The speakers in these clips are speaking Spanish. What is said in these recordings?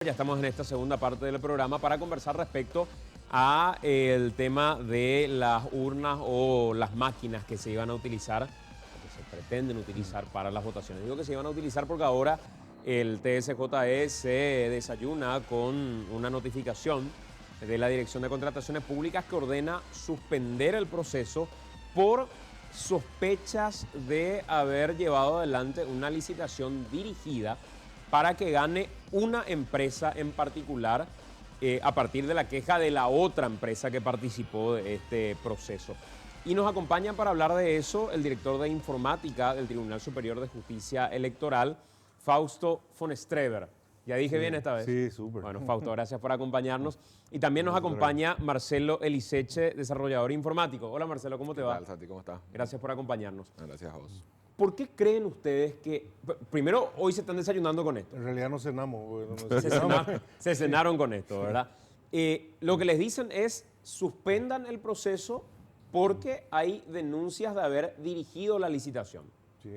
Ya estamos en esta segunda parte del programa para conversar respecto a el tema de las urnas o las máquinas que se iban a utilizar, o que se pretenden utilizar para las votaciones. Digo que se iban a utilizar porque ahora el TSJE se desayuna con una notificación de la Dirección de Contrataciones Públicas que ordena suspender el proceso por sospechas de haber llevado adelante una licitación dirigida para que gane una empresa en particular a partir de la queja de la otra empresa que participó de este proceso. Y nos acompañan para hablar de eso el director de informática del Tribunal Superior de Justicia Electoral, Fausto von Streber. ¿Ya dije bien esta vez? Sí, súper. Bueno, Fausto, gracias por acompañarnos. Y también nos Gracias, acompaña Marcelo Eliseche, desarrollador informático. Hola Marcelo, ¿cómo te va? ¿Qué tal, Santi? ¿Cómo estás? Gracias por acompañarnos. Gracias a vos. ¿Por qué creen ustedes que, primero, hoy se están desayunando con esto? En realidad no cenamos. Se cenaron con esto, ¿verdad? Lo que les dicen es suspendan el proceso porque hay denuncias de haber dirigido la licitación. Sí,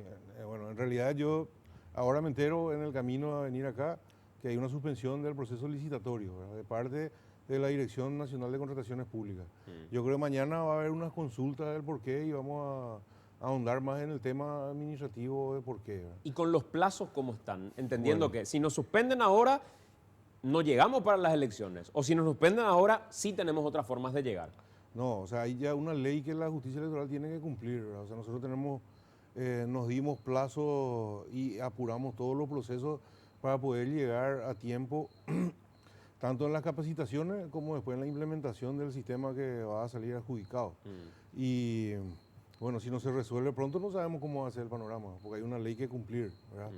bueno, en realidad yo ahora me entero en el camino a venir acá que hay una suspensión del proceso licitatorio, ¿verdad? De parte de la Dirección Nacional de Contrataciones Públicas. Yo creo que mañana va a haber unas consultas del por qué y vamos a ahondar más en el tema administrativo de por qué, ¿verdad? ¿Y con los plazos cómo están? Entendiendo Bueno. que si nos suspenden ahora, no llegamos para las elecciones. O si nos suspenden ahora, sí tenemos otras formas de llegar. No, o sea, hay ya una ley que la justicia electoral tiene que cumplir, ¿verdad? O sea, nosotros nos dimos plazo y apuramos todos los procesos para poder llegar a tiempo, tanto en las capacitaciones como después en la implementación del sistema que va a salir adjudicado. Y bueno, si no se resuelve pronto no sabemos cómo va a ser el panorama, porque hay una ley que cumplir, ¿verdad?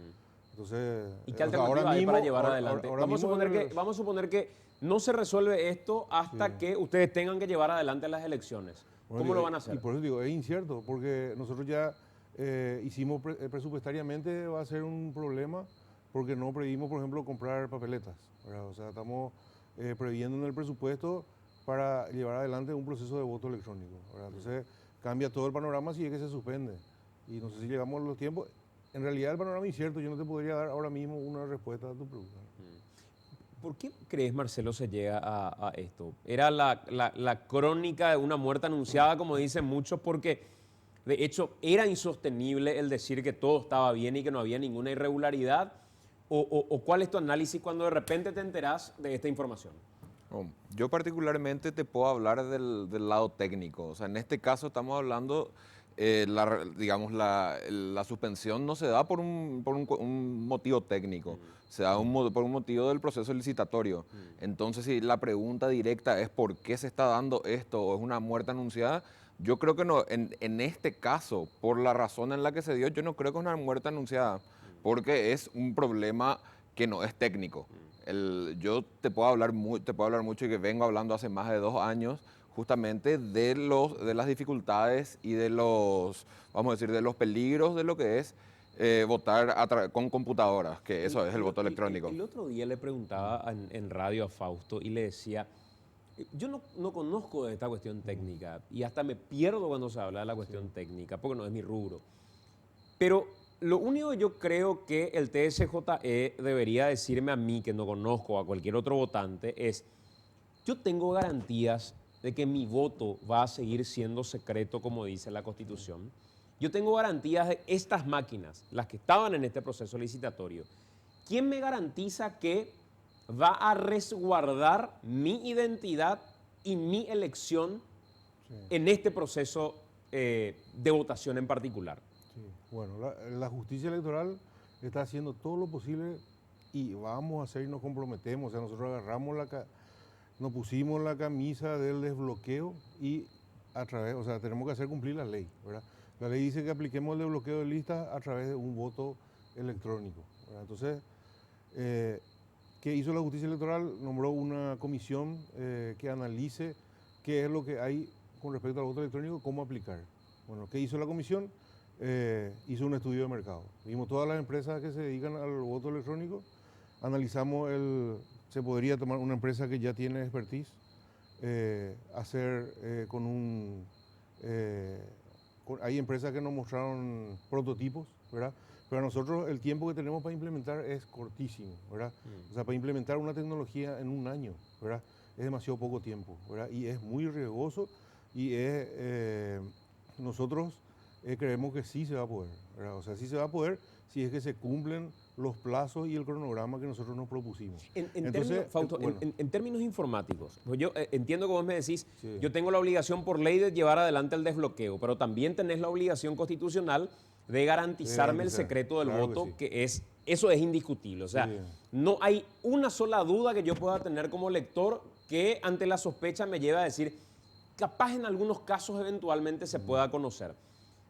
Entonces, ¿Y qué o sea, alternativa hay para llevar ahora- adelante? ahora Vamos mismo a suponer que no se resuelve esto hasta Sí. que ustedes tengan que llevar adelante las elecciones. Bueno, ¿Cómo digo, lo van a hacer? Y por eso digo, es incierto, porque nosotros ya hicimos presupuestariamente, va a ser un problema, porque no previmos, por ejemplo, comprar papeletas, ¿verdad? O sea, estamos previendo en el presupuesto para llevar adelante un proceso de voto electrónico, ¿verdad? Entonces, cambia todo el panorama si es que se suspende. Y no sé si llegamos a los tiempos. En realidad el panorama es incierto, yo no te podría dar ahora mismo una respuesta a tu pregunta. ¿Por qué crees, Marcelo, se llega a esto? ¿Era la crónica de una muerte anunciada, como dicen muchos, porque de hecho era insostenible el decir que todo estaba bien y que no había ninguna irregularidad? ¿O cuál es tu análisis cuando de repente te enterás de esta información? Yo particularmente te puedo hablar del lado técnico. O sea, en este caso estamos hablando, digamos, la suspensión no se da por un motivo técnico, se da por un motivo del proceso licitatorio. Entonces, si la pregunta directa es por qué se está dando esto o es una muerte anunciada, yo creo que no. En este caso, por la razón en la que se dio, yo no creo que es una muerte anunciada, porque es un problema que no es técnico. Yo te puedo hablar mucho y que vengo hablando hace más de 2 años justamente de las dificultades y vamos a decir, de los peligros de lo que es votar con computadoras, que eso es el voto electrónico. El otro día le preguntaba en radio a Fausto y le decía, yo no conozco de esta cuestión técnica y hasta me pierdo cuando se habla de la cuestión técnica, porque no es mi rubro. Pero lo único que yo creo que el TSJE debería decirme a mí, que no conozco a cualquier otro votante, es, yo tengo garantías de que mi voto va a seguir siendo secreto, como dice la Constitución. Yo tengo garantías de estas máquinas, las que estaban en este proceso licitatorio. ¿Quién me garantiza que va a resguardar mi identidad y mi elección en este proceso de votación en particular? Sí. Bueno, la justicia electoral está haciendo todo lo posible y vamos a hacer y nos comprometemos. O sea, nosotros nos pusimos la camisa del desbloqueo y o sea, tenemos que hacer cumplir la ley, ¿verdad? La ley dice que apliquemos el desbloqueo de listas a través de un voto electrónico, ¿verdad? Entonces, ¿qué hizo la justicia electoral? Nombró una comisión que analice qué es lo que hay con respecto al voto electrónico, cómo aplicar. Bueno, ¿qué hizo la comisión? Hizo un estudio de mercado. Vimos todas las empresas que se dedican al voto electrónico, analizamos se podría tomar una empresa que ya tiene expertise, hacer hay empresas que nos mostraron prototipos, ¿verdad? Pero nosotros el tiempo que tenemos para implementar es cortísimo, ¿verdad? O sea, para implementar una tecnología en un año, ¿verdad? Es demasiado poco tiempo, ¿verdad? Y es muy riesgoso y nosotros creemos que sí se va a poder, ¿verdad? O sea, sí se va a poder si es que se cumplen los plazos y el cronograma que nosotros nos propusimos. Entonces, Fausto, en términos informáticos, pues yo entiendo que vos me decís, Sí. yo tengo la obligación por ley de llevar adelante el desbloqueo, pero también tenés la obligación constitucional de garantizarme el secreto del claro que voto, sí. eso es indiscutible. O sea, Sí. no hay una sola duda que yo pueda tener como lector que ante la sospecha me lleve a decir, capaz en algunos casos eventualmente se pueda conocer.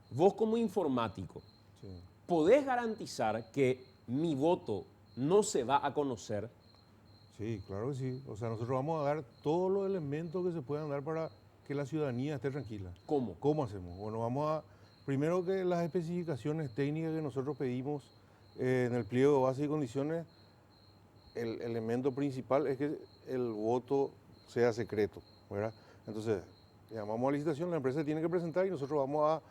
Vos como informático, Sí. ¿podés garantizar que mi voto no se va a conocer? Sí, claro que sí. O sea, nosotros vamos a dar todos los elementos que se puedan dar para que la ciudadanía esté tranquila. ¿Cómo? ¿Cómo hacemos? Bueno, primero que las especificaciones técnicas que nosotros pedimos en el pliego de base y condiciones, el elemento principal es que el voto sea secreto, ¿verdad? Entonces, llamamos a licitación, la empresa tiene que presentar y nosotros vamos a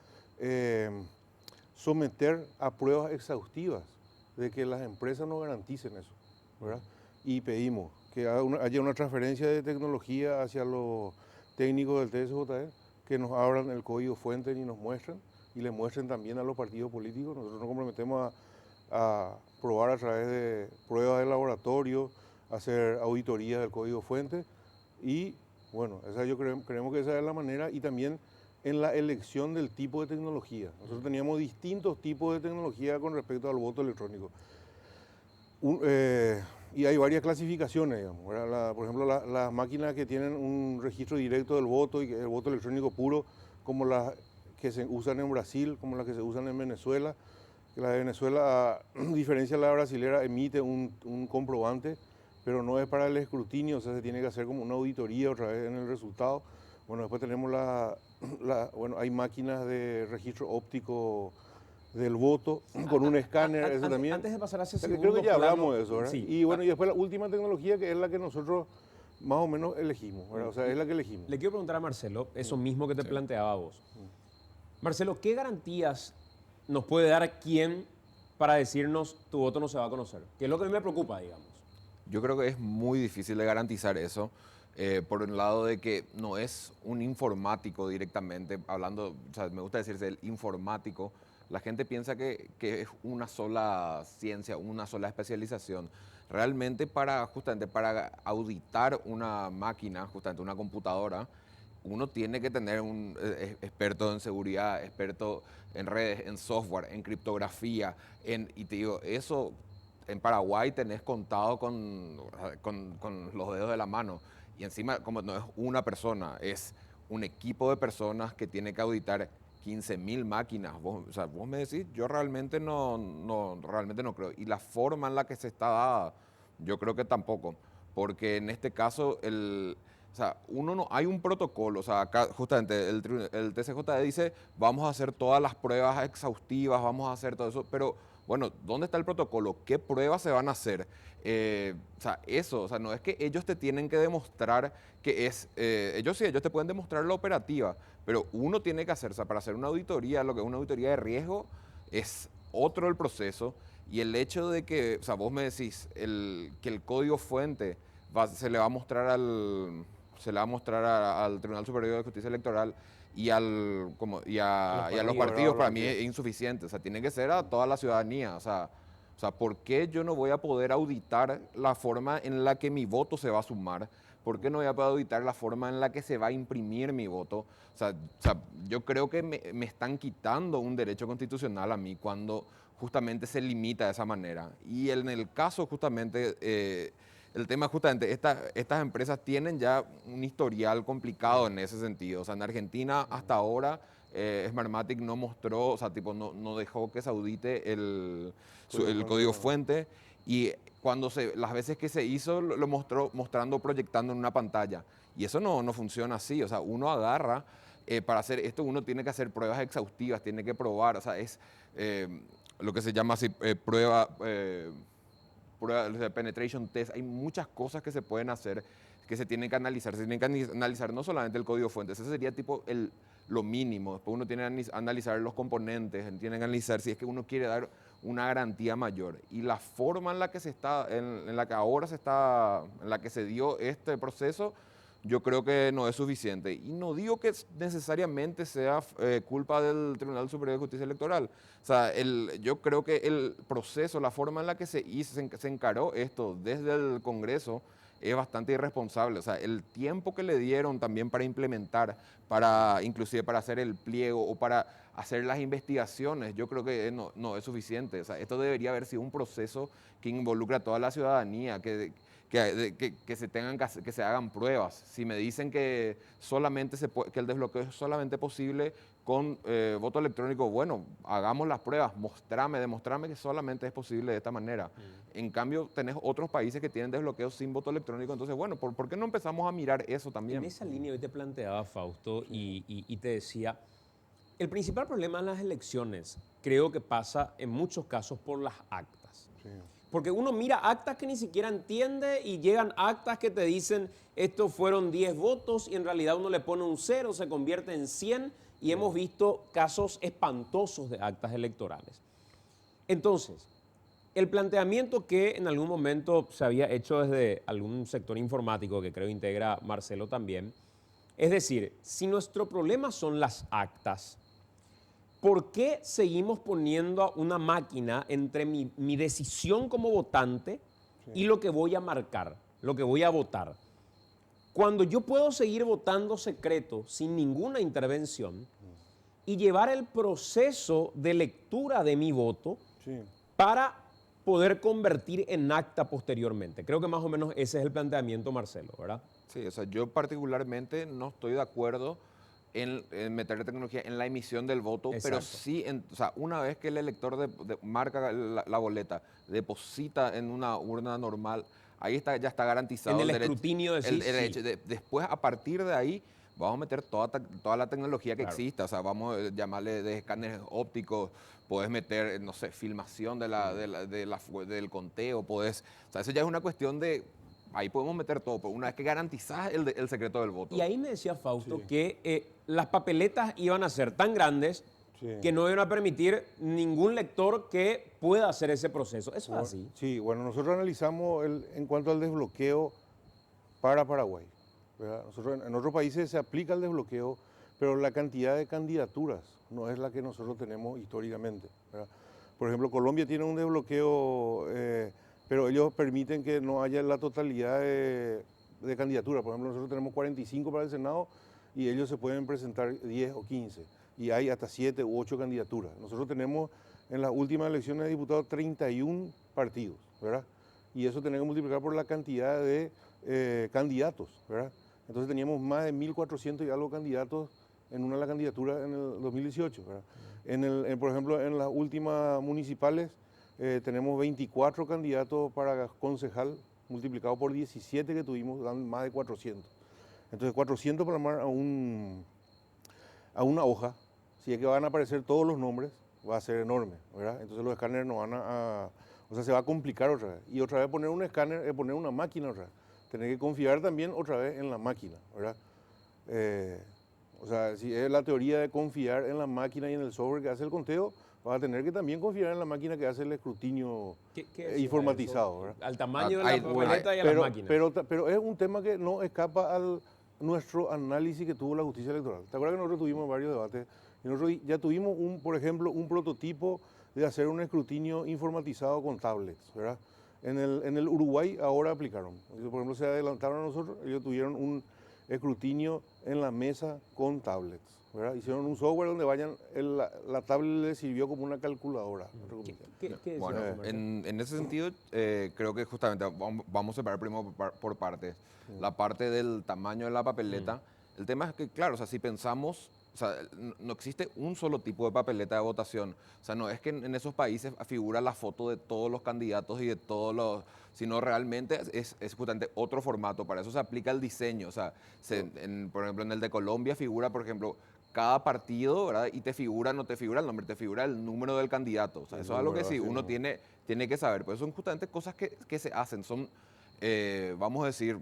someter a pruebas exhaustivas de que las empresas nos garanticen eso, ¿verdad? Y pedimos que haya una transferencia de tecnología hacia los técnicos del TSJE, que nos abran el código fuente y nos muestren, y le muestren también a los partidos políticos. Nosotros nos comprometemos a probar a través de pruebas de laboratorio, hacer auditorías del código fuente, y bueno, creemos que esa es la manera, y también en la elección del tipo de tecnología. Nosotros teníamos distintos tipos de tecnología con respecto al voto electrónico. Y hay varias clasificaciones, digamos, ¿verdad? Por ejemplo, las máquinas que tienen un registro directo del voto y el voto electrónico puro, como las que se usan en Brasil, como las que se usan en Venezuela. La de Venezuela, a diferencia de la brasilera, emite un comprobante, pero no es para el escrutinio, o sea, se tiene que hacer como una auditoría otra vez en el resultado. Bueno, después tenemos bueno, hay máquinas de registro óptico del voto con un escáner, eso también. Antes de pasar a ese Creo segundo que ya plano, hablamos de eso, ¿verdad? sí. Y bueno, y después la última tecnología que es la que nosotros más o menos elegimos, ¿verdad? O sea, es la que elegimos. Le quiero preguntar a Marcelo eso mismo que te planteaba a vos. Marcelo, ¿qué garantías nos puede dar quién para decirnos tu voto no se va a conocer? Que es lo que a mí me preocupa, digamos. Yo creo que es muy difícil de garantizar eso, por un lado de que no es un informático directamente, hablando, o sea, me gusta decirse el informático, la gente piensa que es una sola ciencia, una sola especialización. Realmente justamente para auditar una máquina, justamente una computadora, uno tiene que tener un experto en seguridad, experto en redes, en software, en criptografía, y te digo, eso en Paraguay tenés contado con los dedos de la mano. Y encima, como no es una persona, es un equipo de personas que tiene que auditar 15.000 máquinas. O sea, vos me decís, yo realmente realmente no creo. Y la forma en la que se está dada, yo creo que tampoco. Porque en este caso, o sea, hay un protocolo, o sea, acá justamente el TCJD dice, vamos a hacer todas las pruebas exhaustivas, vamos a hacer todo eso, pero bueno, ¿dónde está el protocolo? ¿Qué pruebas se van a hacer? O sea, eso, o sea, no es que ellos te tienen que demostrar que ellos te pueden demostrar la operativa, pero uno tiene que hacer, o sea, para hacer una auditoría, lo que es una auditoría de riesgo, es otro el proceso, y el hecho de que, o sea, vos me decís, que el código fuente se le va a mostrar al Tribunal Superior de Justicia Electoral y a los partidos, para mí es insuficiente. O sea, tiene que ser a toda la ciudadanía. O sea, ¿por qué yo no voy a poder auditar la forma en la que mi voto se va a sumar? ¿Por qué no voy a poder auditar la forma en la que se va a imprimir mi voto? O sea, yo creo que me están quitando un derecho constitucional a mí cuando justamente se limita de esa manera. Y en el caso justamente... el tema justamente, estas empresas tienen ya un historial complicado en ese sentido. O sea, en Argentina hasta ahora Smartmatic no mostró, o sea, tipo, no dejó que se audite el código fuente, y las veces que se hizo lo mostró proyectando en una pantalla. Y eso no funciona así. O sea, uno agarra, para hacer esto uno tiene que hacer pruebas exhaustivas, tiene que probar, o sea, es lo que se llama así, pruebas de penetration test, hay muchas cosas que se pueden hacer, que se tienen que analizar. Se tienen que analizar no solamente el código fuente, ese sería tipo lo mínimo. Después uno tiene que analizar los componentes, tiene que analizar si es que uno quiere dar una garantía mayor. Y la forma en la que en la que se dio este proceso, yo creo que no es suficiente. Y no digo que necesariamente sea culpa del Tribunal Superior de Justicia Electoral. O sea, yo creo que el proceso, la forma en la que se encaró esto desde el Congreso es bastante irresponsable. O sea, el tiempo que le dieron también para implementar, inclusive para hacer el pliego o para hacer las investigaciones, yo creo que no es suficiente. O sea, esto debería haber sido un proceso que involucra a toda la ciudadanía, que se hagan pruebas. Si me dicen que que el desbloqueo es solamente posible con voto electrónico, bueno, hagamos las pruebas, demostrame que solamente es posible de esta manera. En cambio, tenés otros países que tienen desbloqueo sin voto electrónico, entonces, bueno, ¿por qué no empezamos a mirar eso también? En esa línea hoy te planteaba, Fausto, y te decía, el principal problema en las elecciones creo que pasa en muchos casos por las actas. Sí. Porque uno mira actas que ni siquiera entiende y llegan actas que te dicen estos fueron 10 votos y en realidad uno le pone un 0, se convierte en 100 y hemos visto casos espantosos de actas electorales. Entonces, el planteamiento que en algún momento se había hecho desde algún sector informático que creo integra Marcelo también, es decir, si nuestro problema son las actas, ¿por qué seguimos poniendo una máquina entre mi decisión como votante y lo que voy a marcar, lo que voy a votar? Cuando yo puedo seguir votando secreto sin ninguna intervención y llevar el proceso de lectura de mi voto Sí. para poder convertir en acta posteriormente. Creo que más o menos ese es el planteamiento, Marcelo, ¿verdad? Sí, o sea, yo particularmente no estoy de acuerdo en meter tecnología en la emisión del voto, pero Exacto. sí, o sea, una vez que el elector marca la boleta, deposita en una urna normal, ahí ya está garantizado En el derecho. escrutinio decís, El derecho. sí. Después, a partir de ahí, vamos a meter toda la tecnología que Claro. exista, o sea, vamos a llamarle de escáneres ópticos, puedes meter, no sé, filmación del conteo, o sea, eso ya es una cuestión de. Ahí podemos meter todo, pero una vez que garantizás el secreto del voto. Y ahí me decía Fausto Sí. que las papeletas iban a ser tan grandes Sí. que no iban a permitir ningún lector que pueda hacer ese proceso. Eso es así. Sí, bueno, nosotros analizamos en cuanto al desbloqueo para Paraguay, ¿verdad? En otros países se aplica el desbloqueo, pero la cantidad de candidaturas no es la que nosotros tenemos históricamente, ¿verdad? Por ejemplo, Colombia tiene un desbloqueo, pero ellos permiten que no haya la totalidad de candidaturas. Por ejemplo, nosotros tenemos 45 para el Senado y ellos se pueden presentar 10 o 15. Y hay hasta 7 u 8 candidaturas. Nosotros tenemos en las últimas elecciones de diputados 31 partidos, ¿verdad? Y eso tenemos que multiplicar por la cantidad de candidatos, ¿verdad? Entonces teníamos más de 1.400 y algo candidatos en una de las candidaturas en el 2018, ¿verdad? Por ejemplo, en las últimas municipales tenemos 24 candidatos para concejal, multiplicado por 17 que tuvimos, dan más de 400. Entonces 400 para armar a una hoja, si es que van a aparecer todos los nombres, va a ser enorme, ¿verdad? Entonces los escáneres no van o sea, se va a complicar otra vez. Y otra vez poner un escáner es poner una máquina otra vez. Tener que confiar también otra vez en la máquina, ¿verdad? O sea, si es la teoría de confiar en la máquina y en el software que hace el conteo, vas a tener que también confiar en la máquina que hace el escrutinio ¿Qué decía informatizado, eso? ¿verdad? Al tamaño de Hay- la papeleta y a las máquinas. Pero es un tema que no escapa al nuestro análisis que tuvo la justicia electoral. ¿Te acuerdas que nosotros tuvimos varios debates? Y nosotros ya tuvimos, por ejemplo, un prototipo de hacer un escrutinio informatizado con tablets, ¿verdad? En el Uruguay ahora aplicaron. Por ejemplo, se adelantaron a nosotros, ellos tuvieron un escrutinio en la mesa con tablets, ¿verdad? Hicieron un software donde la tablet les sirvió como una calculadora. ¿Qué decía Bueno, eso, Marcelo? en ese sentido, creo que justamente vamos a separar primero por partes. La parte del tamaño de la papeleta. El tema es que, claro, o sea, si pensamos, o sea, no existe un solo tipo de papeleta de votación. O sea, no es que en esos países figura la foto de todos los candidatos y de todos los, sino realmente es justamente otro formato. Para eso se aplica el diseño. O sea, por ejemplo, en el de Colombia figura, por ejemplo, cada partido, ¿verdad? Y no te figura el nombre, te figura el número del candidato. O sea, eso es algo que sí, uno tiene que saber. Pues son justamente cosas que se hacen. Son, vamos a decir,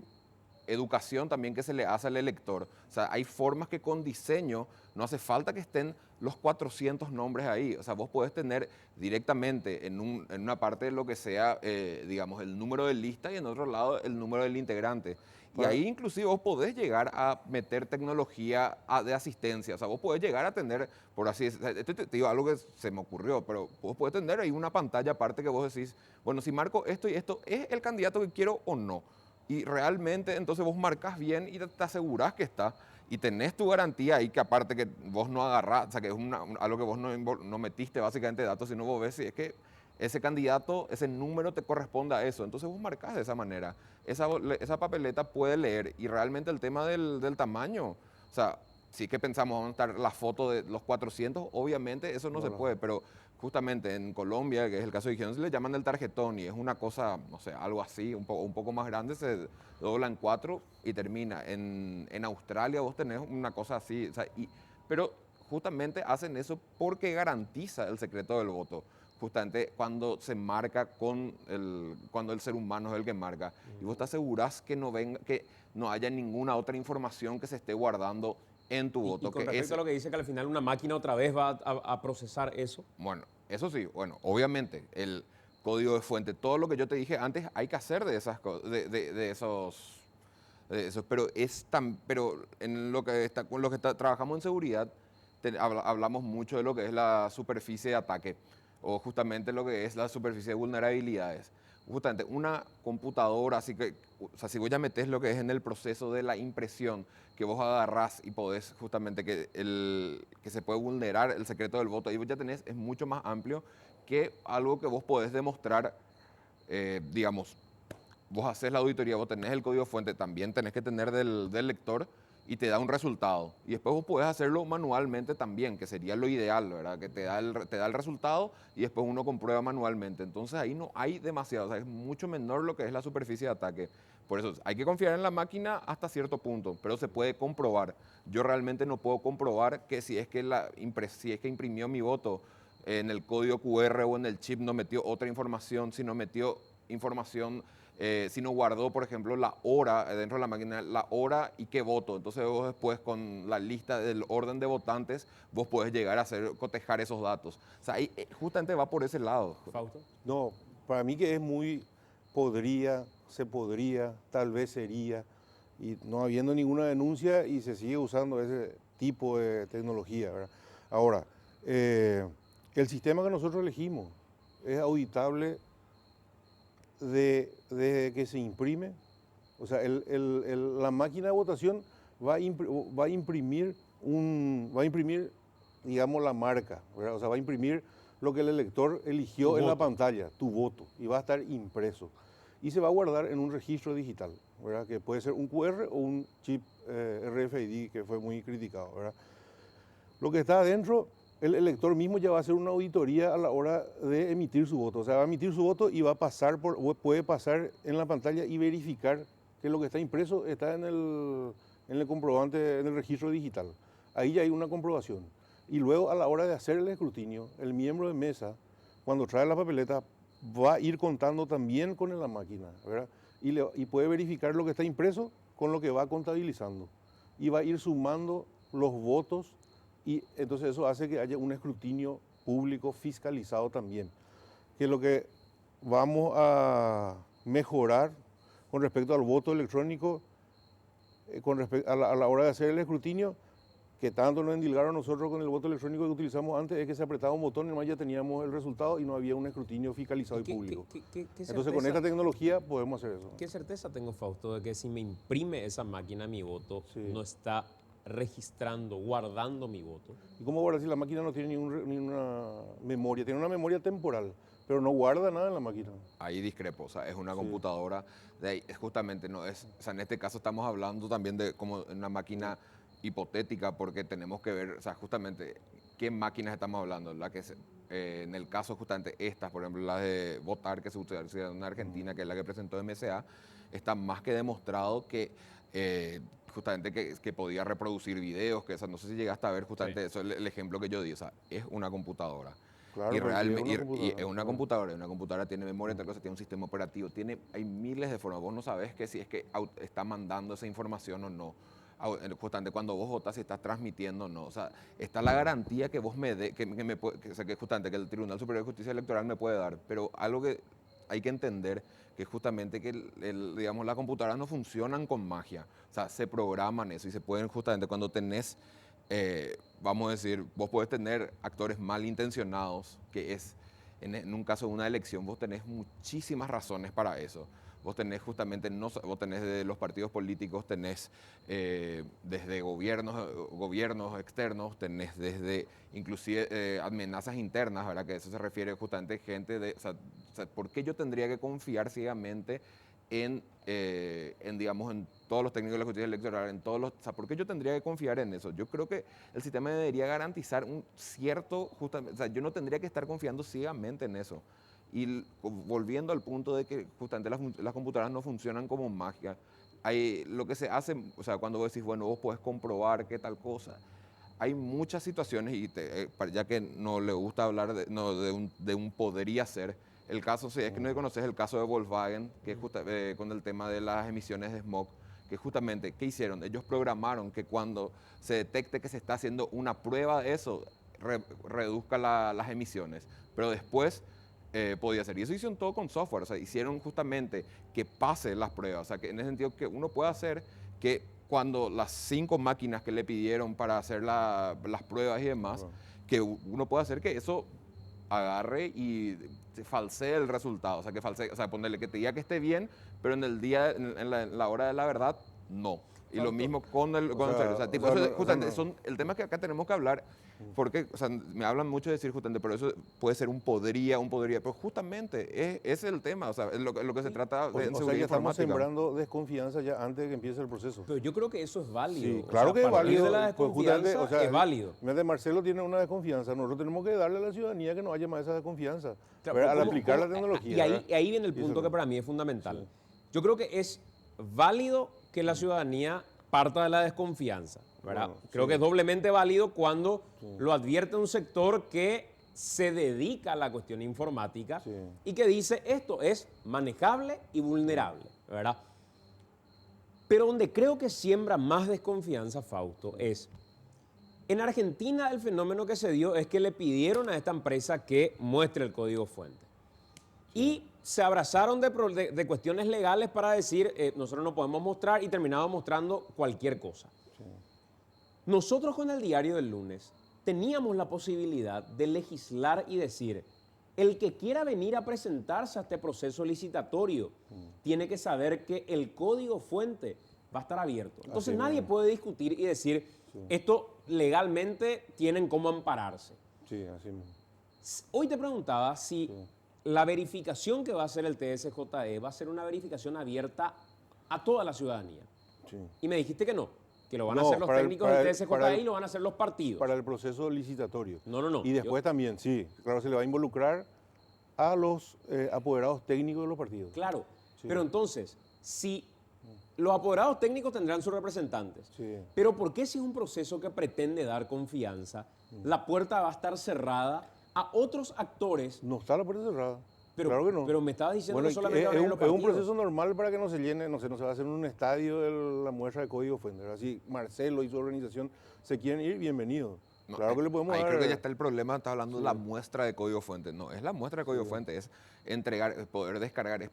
educación también que se le hace al elector. O sea, hay formas que con diseño no hace falta que estén los 400 nombres ahí. O sea, vos podés tener directamente en una parte de lo que sea, digamos, el número de lista y en otro lado el número del integrante. Y ahí inclusive vos podés llegar a meter tecnología de asistencia. O sea, vos podés llegar a tener, por así decirlo, te digo algo que se me ocurrió, pero vos podés tener ahí una pantalla aparte que vos decís, bueno, si marco esto y esto, ¿es el candidato que quiero o no? Y realmente entonces vos marcas bien y te asegurás que está. Y tenés tu garantía ahí que aparte que vos no agarrás, o sea, que es algo que vos no metiste básicamente datos, sino vos ves si es que ese candidato, ese número te corresponde a eso. Entonces vos marcás de esa manera. Esa papeleta puede leer. Y realmente el tema del tamaño, o sea, si es que pensamos, vamos a estar la foto de los 400, obviamente eso no se puede, pero justamente en Colombia, que es el caso de Higiene, le llaman el tarjetón y es una cosa, no sé, algo así, un poco más grande, se dobla en 4 y termina. En Australia vos tenés una cosa así, o sea, pero justamente hacen eso porque garantiza el secreto del voto. Justamente cuando se marca cuando el ser humano es el que marca. Y vos te asegurás que que no haya ninguna otra información que se esté guardando en tu voto. Y con respecto a lo que dice que al final una máquina otra vez va a procesar eso. Bueno, eso sí, bueno, obviamente, el código de fuente, todo lo que yo te dije antes, hay que hacer de esas cosas, de esos, pero en lo que con lo que trabajamos en seguridad, hablamos mucho de lo que es la superficie de ataque, o justamente lo que es la superficie de vulnerabilidades. Justamente una computadora, así que, o sea, si vos ya metés lo que es en el proceso de la impresión, que vos agarrás y podés justamente que se puede vulnerar el secreto del voto, ahí vos ya tenés, es mucho más amplio que algo que vos podés demostrar, digamos, vos haces la auditoría, vos tenés el código fuente, también tenés que tener del lector y te da un resultado. Y después vos podés hacerlo manualmente también, que sería lo ideal, ¿verdad? Que te da el resultado y después uno comprueba manualmente. Entonces ahí no hay demasiado, o sea, es mucho menor lo que es la superficie de ataque. Por eso hay que confiar en la máquina hasta cierto punto, pero se puede comprobar. Yo realmente no puedo comprobar que si es que, si es que imprimió mi voto en el código QR o en el chip no metió otra información, si no metió información, si no guardó, por ejemplo, la hora dentro de la máquina, la hora y qué voto. Entonces vos después con la lista del orden de votantes, vos podés llegar a cotejar esos datos. O sea, ahí justamente va por ese lado. Fausto. No, para mí que es muy se podría, tal vez sería, y no habiendo ninguna denuncia y se sigue usando ese tipo de tecnología, ¿verdad? Ahora, el sistema que nosotros elegimos es auditable de que se imprime. O sea, la máquina de votación va a imprimir, digamos, la marca, ¿verdad? O sea, va a imprimir lo que el elector eligió en la pantalla, tu voto, y va a estar impreso. Y se va a guardar en un registro digital, ¿verdad? Que puede ser un QR o un chip RFID, que fue muy criticado, ¿verdad? Lo que está adentro, el elector mismo ya va a hacer una auditoría a la hora de emitir su voto. O sea, va a emitir su voto y va a puede pasar en la pantalla y verificar que lo que está impreso está en el comprobante, en el registro digital. Ahí ya hay una comprobación. Y luego a la hora de hacer el escrutinio, el miembro de mesa, cuando trae la papeleta, va a ir contando también con la máquina, ¿verdad? Y puede verificar lo que está impreso con lo que va contabilizando. Y va a ir sumando los votos y entonces eso hace que haya un escrutinio público fiscalizado también. Que lo que vamos a mejorar con respecto al voto electrónico, a la hora de hacer el escrutinio, que tanto nos endilgaron nosotros con el voto electrónico que utilizamos antes, es que se apretaba un botón y nomás ya teníamos el resultado y no había un escrutinio fiscalizado y público. Entonces con esta tecnología podemos hacer eso. ¿Qué certeza tengo, Fausto, de que si me imprime esa máquina mi voto, no está registrando, guardando mi voto? ¿Y cómo guarda si la máquina no tiene ni una memoria? Tiene una memoria temporal, pero no guarda nada en la máquina. Ahí discrepo, o sea, es una computadora, es justamente, no es, o sea, en este caso estamos hablando también de como una máquina hipotética, porque tenemos que ver, o sea, justamente, qué máquinas estamos hablando, en el caso justamente estas, por ejemplo, las de votar que se utiliza en Argentina, que es la que presentó MCA, está más que demostrado que justamente que podía reproducir videos, que no sé si llegaste a ver justamente eso, el ejemplo que yo di, o sea, es una computadora. Claro, y, porque realmente, es una y es una computadora. computadora, una computadora tiene memoria, tal cosa, tiene un sistema operativo, hay miles de formas. Vos no sabés que si es que está mandando esa información o no. Justamente cuando vos votas, si estás transmitiendo o no. O sea, está la garantía que vos me dé, o sea, que justamente que el Tribunal Superior de Justicia Electoral me puede dar. Pero algo que hay que entender que justamente que digamos, las computadoras no funcionan con magia. O sea, se programan eso y se pueden justamente cuando tenés, vamos a decir, vos podés tener actores malintencionados, que es, en un caso de una elección, vos tenés muchísimas razones para eso. Vos tenés justamente, vos tenés de los partidos políticos, tenés desde gobiernos externos, tenés desde inclusive amenazas internas, ¿verdad? Que eso se refiere justamente a gente de, o sea, ¿por qué yo tendría que confiar ciegamente digamos, en todos los técnicos de la justicia electoral, o sea, ¿por qué yo tendría que confiar en eso? Yo creo que el sistema debería garantizar un cierto, justamente, o sea, yo no tendría que estar confiando ciegamente en eso. Y volviendo al punto de que justamente las computadoras no funcionan como magia, lo que se hace, o sea, cuando vos decís, bueno, vos podés comprobar qué tal cosa, hay muchas situaciones, y ya que no le gusta hablar de un podría ser, el caso, si es que no conoces el caso de Volkswagen, que es con el tema de las emisiones de smog, que justamente, ¿qué hicieron? Ellos programaron que cuando se detecte que se está haciendo una prueba de eso, reduzca las emisiones, pero después podía ser. Y eso hicieron todo con software, o sea, hicieron justamente que pase las pruebas, o sea, que en el sentido que uno puede hacer que cuando las 5 máquinas que le pidieron para hacer las pruebas y demás, que uno puede hacer que eso agarre y falsee el resultado, o sea, o sea, ponerle que te diga que esté bien, pero en el día, en la hora de la verdad, no. Y lo mismo con el cerebro. O sea, tipo, eso, justamente, el tema que acá tenemos que hablar, porque, o sea, me hablan mucho de decir justamente, pero eso puede ser un podría, pero justamente es el tema, o sea, es lo que se trata O de sea, seguridad que estamos informática. sembrando desconfianza ya antes de que empiece el proceso. Pero yo creo que eso es válido. Sí, O claro sea, que es partir válido. de la Pues justamente, desconfianza o sea, es válido. de Marcelo tiene una desconfianza. Nosotros tenemos que darle a la ciudadanía que no haya más esa desconfianza. Claro, ¿verdad? Al ¿cómo- aplicar cómo- la tecnología. Y ahí, ¿verdad? ahí viene el Y eso punto que no. para mí es fundamental. Sí. Yo creo que es válido que la ciudadanía parta de la desconfianza, ¿verdad? Bueno, Creo sí. que es doblemente válido cuando lo advierte un sector que se dedica a la cuestión informática Sí. y que dice esto es manejable y vulnerable, ¿verdad? Pero donde creo que siembra más desconfianza, Fausto, es en Argentina. El fenómeno que se dio es que le pidieron a esta empresa que muestre el código fuente. Y se abrazaron de cuestiones legales para decir, nosotros no podemos mostrar, y terminaban mostrando cualquier cosa. Nosotros con el diario del lunes teníamos la posibilidad de legislar y decir, el que quiera venir a presentarse a este proceso licitatorio tiene que saber que el código fuente va a estar abierto. Entonces nadie puede discutir y decir, esto legalmente tienen cómo ampararse. Sí, así mismo. Hoy te preguntaba si la verificación que va a hacer el TSJE va a ser una verificación abierta a toda la ciudadanía. Sí. Y me dijiste que no, que lo van a No, hacer los para el- técnicos para del el- TSJE para el- y lo van a hacer los partidos. Para el proceso licitatorio. No. Y después también, sí, claro, se le va a involucrar a los apoderados técnicos de los partidos. Claro, Sí. pero entonces, si los apoderados técnicos tendrán sus representantes, Sí. pero ¿por qué si es un proceso que pretende dar confianza, la puerta va a estar cerrada a otros actores? No está la puerta cerrada. Pero, claro que no. pero me estabas diciendo Bueno, que solamente es, van a ir los es un partidos. proceso normal para que no se llene, no sé, no se va a hacer en un estadio la muestra de código fuente. Así Marcelo y su organización se quieren ir, bienvenidos. No, claro que le podemos ahí dar. creo que ya está el problema, está hablando de la muestra de código fuente. No, es la muestra de código fuente, es entregar, es poder descargar, es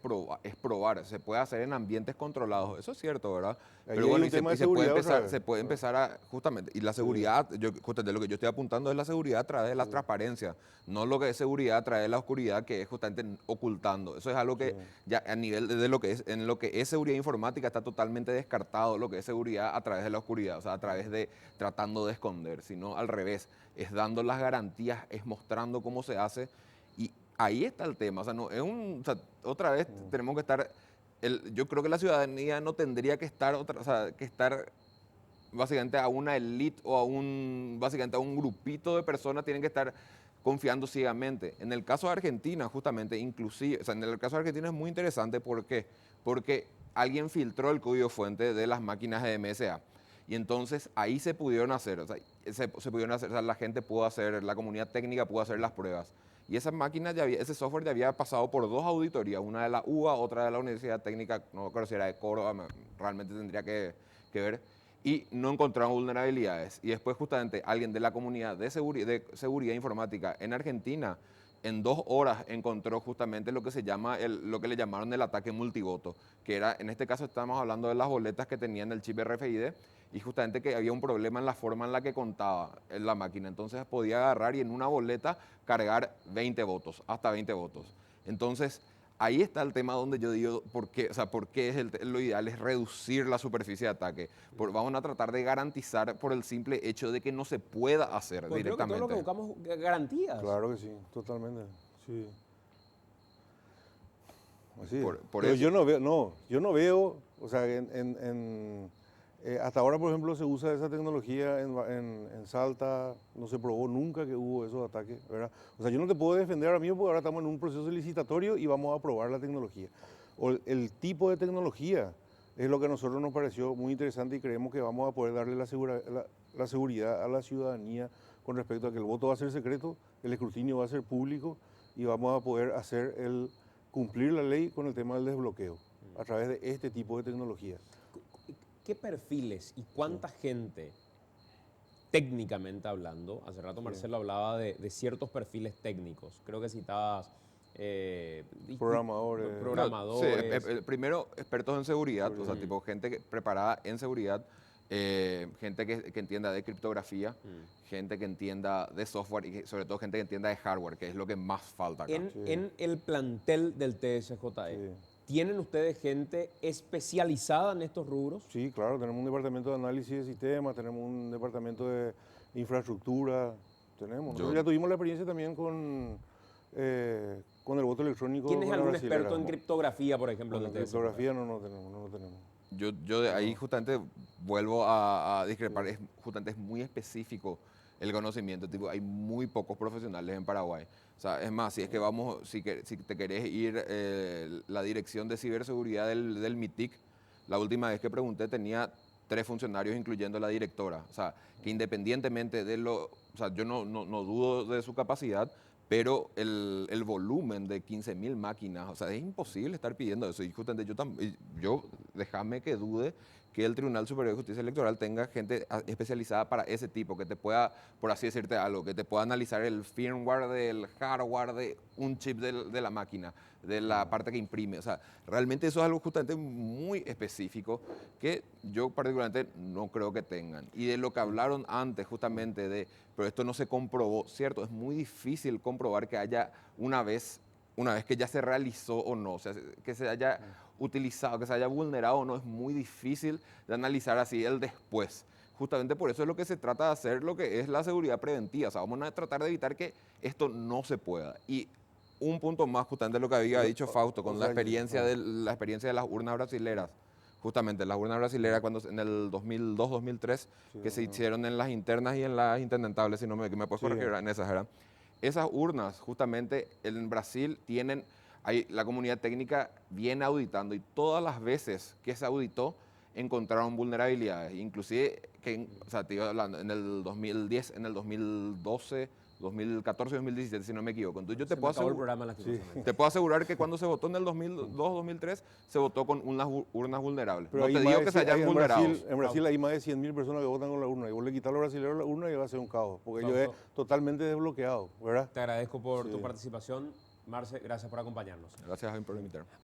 probar. Se puede hacer en ambientes controlados, eso es cierto, ¿verdad? Ahí Pero hay bueno, un tema de seguridad otra vez. se puede empezar a, justamente, y la seguridad, justamente lo que yo estoy apuntando es la seguridad a través de la transparencia, no lo que es seguridad a través de la oscuridad, que es justamente ocultando. Eso es algo que ya a nivel de lo que es, en lo que es seguridad informática está totalmente descartado lo que es seguridad a través de la oscuridad, o sea, a través de tratando de esconder, sino al revés, es dando las garantías, es mostrando cómo se hace, y ahí está el tema, o sea, no, o sea, otra vez tenemos que estar, yo creo que la ciudadanía no tendría que estar, o sea, que estar básicamente a una élite o básicamente a un grupito de personas, tienen que estar confiando ciegamente. En el caso de Argentina, justamente, inclusive, o sea, en el caso de Argentina es muy interesante, ¿por qué? Porque alguien filtró el código fuente de las máquinas de MSA. Y entonces ahí se pudieron hacer, o sea, se pudieron hacer, o sea, la gente pudo hacer, la comunidad técnica pudo hacer las pruebas. Y esa máquina, ese software ya había pasado por 2 auditorías, una de la UBA, otra de la Universidad Técnica, no creo si era de Córdoba, realmente tendría que ver, y no encontraron vulnerabilidades. Y después justamente alguien de la comunidad de seguridad informática en Argentina, en 2 horas encontró justamente lo que se llama lo que le llamaron el ataque multivoto, que era, en este caso estamos hablando de las boletas que tenían el chip RFID, y justamente que había un problema en la forma en la que contaba en la máquina. Entonces podía agarrar y en una boleta cargar 20 votos, hasta 20 votos. Entonces, ahí está el tema donde yo digo, ¿por qué? O sea, ¿por qué lo ideal es reducir la superficie de ataque? Vamos a tratar de garantizar por el simple hecho de que no se pueda hacer Pues creo que todo directamente. lo que buscamos garantías. Claro que sí, totalmente. Sí. Así es. Por Pero eso. yo no veo, o sea, hasta ahora, por ejemplo, se usa esa tecnología en Salta, no se probó nunca que hubo esos ataques, ¿verdad? O sea, yo no te puedo defender ahora mismo porque ahora estamos en un proceso licitatorio y vamos a probar la tecnología. O el tipo de tecnología es lo que a nosotros nos pareció muy interesante y creemos que vamos a poder darle la seguridad a la ciudadanía con respecto a que el voto va a ser secreto, el escrutinio va a ser público y vamos a poder cumplir la ley con el tema del desbloqueo a través de este tipo de tecnologías. ¿Qué perfiles y cuánta gente, técnicamente hablando, hace rato Marcelo hablaba de ciertos perfiles técnicos, creo que citabas Programadores. Sí, primero, expertos en seguridad, o sea, tipo gente preparada en seguridad, gente que entienda de criptografía, gente que entienda de software y sobre todo gente que entienda de hardware, que es lo que más falta acá. En el plantel del TSJE, Sí. ¿tienen ustedes gente especializada en estos rubros? Sí, claro, tenemos un departamento de análisis de sistemas, tenemos un departamento de infraestructura, Nosotros ya tuvimos la experiencia también con el voto electrónico. ¿Quién es con la algún brasilera. experto en criptografía, por ejemplo? Con en la el TSJE? criptografía no lo tenemos. Yo de ahí justamente vuelvo a discrepar, justamente es muy específico el conocimiento, tipo, hay muy pocos profesionales en Paraguay. O sea, es más, si es que si te querés ir, la dirección de ciberseguridad del MITIC, la última vez que pregunté tenía 3 funcionarios, incluyendo la directora. O sea, que independientemente de o sea, yo no dudo de su capacidad, pero el volumen de 15.000 máquinas, o sea, es imposible estar pidiendo eso. Y justamente yo déjame que dude que el Tribunal Superior de Justicia Electoral tenga gente especializada para ese tipo, que te pueda, por así decirte algo, que te pueda analizar el firmware del hardware de un chip de la máquina, de la parte que imprime. O sea, realmente eso es algo justamente muy específico que yo particularmente no creo que tengan. Y de lo que hablaron antes justamente pero esto no se comprobó, ¿cierto? Es muy difícil comprobar que haya una vez que ya se realizó o no, o sea, que se haya utilizado, que se haya vulnerado o no, es muy difícil de analizar así el después. Justamente por eso es lo que se trata de hacer, lo que es la seguridad preventiva. O sea, vamos a tratar de evitar que esto no se pueda. Y un punto más, justamente lo que había dicho Fausto, con la experiencia de las urnas brasileras. Justamente, las urnas brasileras cuando en el 2002, 2003, que se hicieron en las internas y en las intendentables, si no me puedes corregir, en esas eran. Esas urnas, justamente, en Brasil tienen, la comunidad técnica viene auditando y todas las veces que se auditó encontraron vulnerabilidades. Inclusive, o sea, te iba hablando, en el 2010, en el 2012, 2014, 2017, si no me equivoco. Entonces yo te puedo asegurar que cuando se votó en el 2002, 2003, se votó con unas urnas vulnerables. Pero no te digo que se hayan vulnerado. En Brasil hay más de 100.000 personas que votan con la urna. Y vos le quitas a los brasileños la urna y va a ser un caos, porque ellos es totalmente desbloqueado, ¿verdad? Te agradezco por tu participación. Marce, gracias por acompañarnos. Gracias por invitarme.